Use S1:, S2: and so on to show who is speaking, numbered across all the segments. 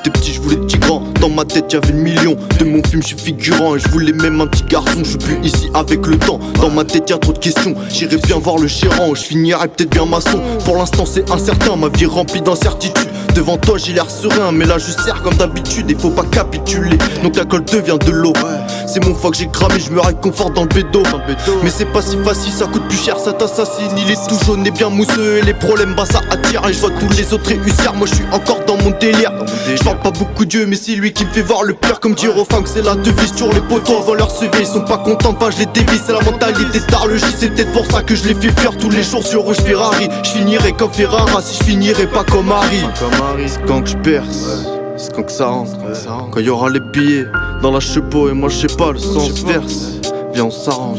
S1: j'étais petit, je voulais être grand. Dans ma tête y'avait 1 million. De mon film je suis figurant et je voulais même un petit garçon. Je suis plus ici avec le temps. Dans ma tête y'a trop de questions. J'irai bien voir le gérant, je finirai peut-être bien maçon. Pour l'instant c'est incertain, ma vie remplie d'incertitudes. Devant toi j'ai l'air serein, mais là je serre comme d'habitude. Et faut pas capituler, donc la colle devient de l'eau. C'est mon foie que j'ai cramé, je me réconforte dans le bédo. Mais c'est pas si facile, ça coûte plus cher, ça t'assassine. Il est tout jaune et bien mousseux, et les problèmes bah ça attire. Et je vois tous les autres réussir, moi je suis encore dans mon délire. Je parle pas beaucoup Dieu, mais c'est lui qui me fait voir le pire. Comme dire aux femmes que c'est la devise sur les poteaux avant leur CV. Ils sont pas contents, pas je les dévisse, c'est la mentalité tard le J. C'est peut-être pour ça que je les fais fuir tous les jours sur rouge Ferrari. Je finirai comme Ferrara si je finirai pas comme Harry. C'est quand que je perce, c'est quand que ça rentre. Quand y aura les billets dans la chepeau et moi je sais pas le sens verse. Viens on s'arrange,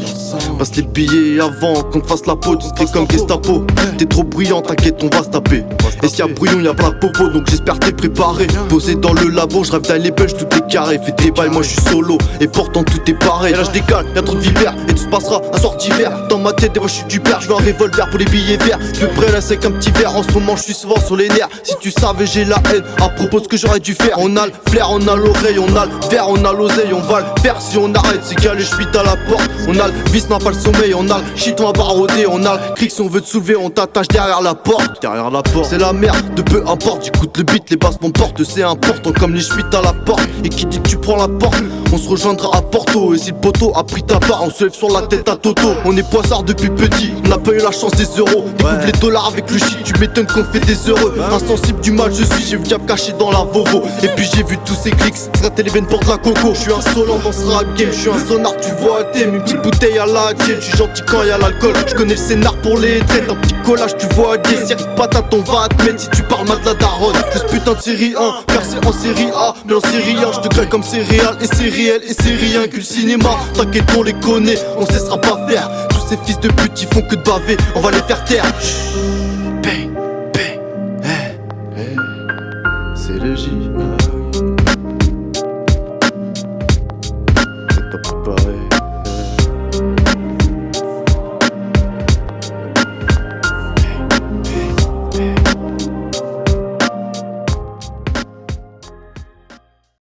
S1: passe les billets avant qu'on te fasse la peau, discret comme Gestapo. T'es trop bruyant, t'inquiète on va se taper. Et s'il y a brouillon y'a pas de popo, donc j'espère t'es préparé. Posé dans le labo, je rêve d'aller belge, tout est carré. Fais tes bails, moi je suis solo, et pourtant tout est pareil. Et là je décale, y'a trop de vipères, et tout se passera un soir d'hiver. Dans ma tête des fois je suis du père, je veux un revolver pour les billets verts. Je prends là c'est qu'un petit verre, en ce moment je suis souvent sur les nerfs. Si tu savais j'ai la haine, à propos de ce que j'aurais dû faire. On a le flair, on a l'oreille, on a le verre, on a l'oseille. On va le faire si on arrête, c'est qu'à les à la porte. On a le vice, n'a pas le sommeil, on a le shit, on va barouder. On a le cric, si on veut te soulever, on t'attache derrière la porte. Derrière la porte, c'est la merde, de peu importe. J'écoute le beat, les basses m'emportent, c'est important comme les chuites à la porte. Et qui dit que tu prends la porte, on se rejoindra à Porto. Et si le poteau a pris ta part, on se lève sur la tête à Toto. On est poissard depuis petit, on n'a pas eu la chance des euros. Découvre les dollars avec le shit, tu m'étonnes qu'on fait des heureux. Insensible du mal je suis, j'ai vu diable caché dans la Vovo. Et puis j'ai vu tous ces clics, gratter les veines pour de la coco. Je suis insolent dans ce rap game, je suis un sonar, tu vois thème. Une petite bouteille à la tienne, je suis gentil quand y'a l'alcool. Je connais le scénar pour les traites, un petit collage tu vois des séries de patates, on va te mettre si tu parles mal de la daronne. Je ce putain de série 1, car c'est en série A, mais en série 1, je te graille comme céréales. Et c'est réel, et c'est rien que le cinéma. T'inquiète on les connaît, on cessera pas faire. Tous ces fils de pute ils font que de baver, on va les faire taire. Bang, bang, hey, hey. C'est le J.